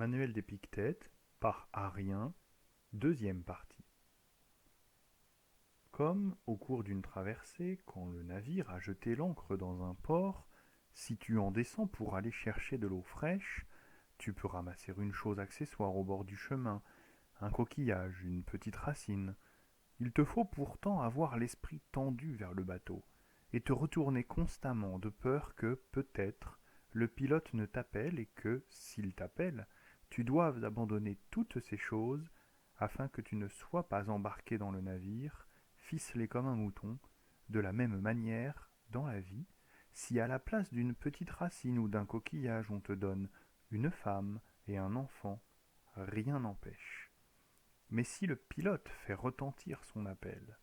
Manuel d'Épictète, par Arrien, deuxième partie. Comme, au cours d'une traversée, quand le navire a jeté l'ancre dans un port, si tu en descends pour aller chercher de l'eau fraîche, tu peux ramasser une chose accessoire au bord du chemin, un coquillage, une petite racine. Il te faut pourtant avoir l'esprit tendu vers le bateau, et te retourner constamment de peur que, peut-être, le pilote ne t'appelle et que, s'il t'appelle, tu doives abandonner toutes ces choses afin que tu ne sois pas embarqué dans le navire, ficelé comme un mouton. De la même manière, dans la vie, si à la place d'une petite racine ou d'un coquillage on te donne une femme et un enfant, rien n'empêche. Mais si le pilote fait retentir son appel,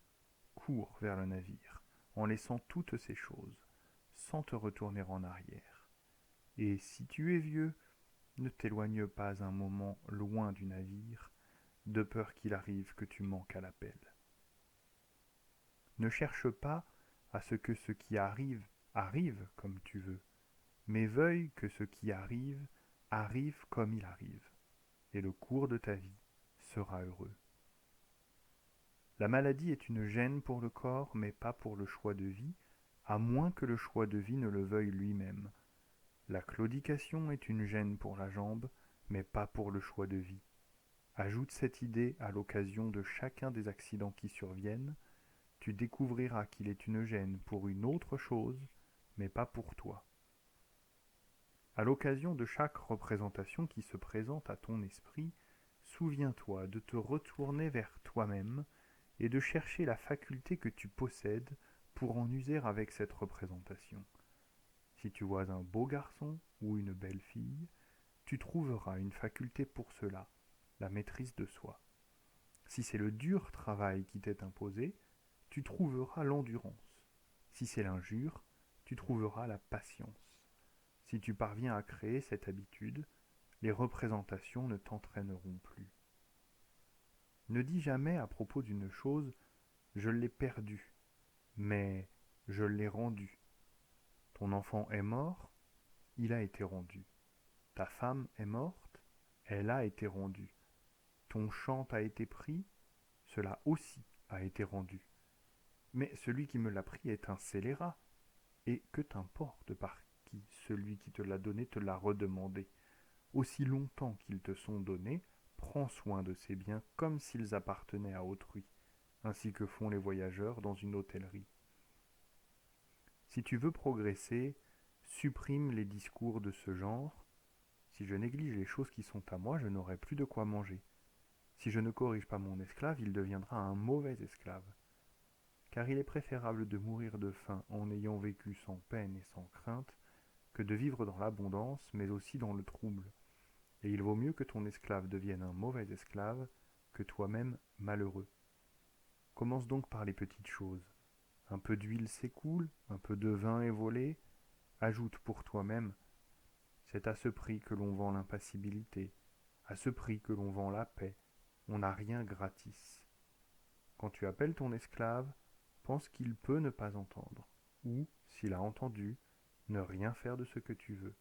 cours vers le navire, en laissant toutes ces choses, sans te retourner en arrière. Et si tu es vieux, ne t'éloigne pas un moment loin du navire, de peur qu'il arrive que tu manques à l'appel. Ne cherche pas à ce qui arrive arrive comme tu veux, mais veuille que ce qui arrive arrive comme il arrive, et le cours de ta vie sera heureux. La maladie est une gêne pour le corps, mais pas pour le choix de vie, à moins que le choix de vie ne le veuille lui-même. La claudication est une gêne pour la jambe, mais pas pour le choix de vie. Ajoute cette idée à l'occasion de chacun des accidents qui surviennent, tu découvriras qu'il est une gêne pour une autre chose, mais pas pour toi. À l'occasion de chaque représentation qui se présente à ton esprit, souviens-toi de te retourner vers toi-même et de chercher la faculté que tu possèdes pour en user avec cette représentation. Si tu vois un beau garçon ou une belle fille, tu trouveras une faculté pour cela, la maîtrise de soi. Si c'est le dur travail qui t'est imposé, tu trouveras l'endurance. Si c'est l'injure, tu trouveras la patience. Si tu parviens à créer cette habitude, les représentations ne t'entraîneront plus. Ne dis jamais à propos d'une chose « je l'ai perdue », mais « je l'ai rendue ». Ton enfant est mort, il a été rendu. Ta femme est morte, elle a été rendue. Ton champ a été pris, cela aussi a été rendu. Mais celui qui me l'a pris est un scélérat, et que t'importe par qui celui qui te l'a donné te l'a redemandé. Aussi longtemps qu'ils te sont donnés, prends soin de ces biens comme s'ils appartenaient à autrui, ainsi que font les voyageurs dans une hôtellerie. Si tu veux progresser, supprime les discours de ce genre. Si je néglige les choses qui sont à moi, je n'aurai plus de quoi manger. Si je ne corrige pas mon esclave, il deviendra un mauvais esclave. Car il est préférable de mourir de faim en ayant vécu sans peine et sans crainte, que de vivre dans l'abondance, mais aussi dans le trouble. Et il vaut mieux que ton esclave devienne un mauvais esclave, que toi-même malheureux. Commence donc par les petites choses. Un peu d'huile s'écoule, un peu de vin est volé. Ajoute pour toi-même, c'est à ce prix que l'on vend l'impassibilité, à ce prix que l'on vend la paix. On n'a rien gratis. Quand tu appelles ton esclave, pense qu'il peut ne pas entendre, ou, s'il a entendu, ne rien faire de ce que tu veux.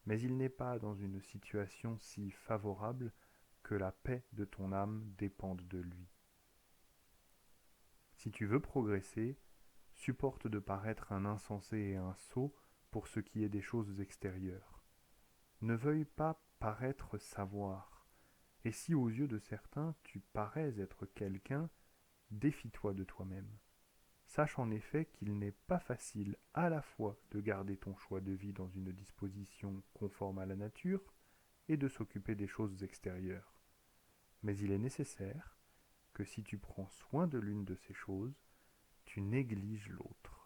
Mais il n'est pas dans une situation si favorable que la paix de ton âme dépende de lui. Si tu veux progresser, supporte de paraître un insensé et un sot pour ce qui est des choses extérieures. Ne veuille pas paraître savoir, et si aux yeux de certains tu parais être quelqu'un, défie-toi de toi-même. Sache en effet qu'il n'est pas facile à la fois de garder ton choix de vie dans une disposition conforme à la nature et de s'occuper des choses extérieures. Mais il est nécessaire que si tu prends soin de l'une de ces choses, tu négliges l'autre.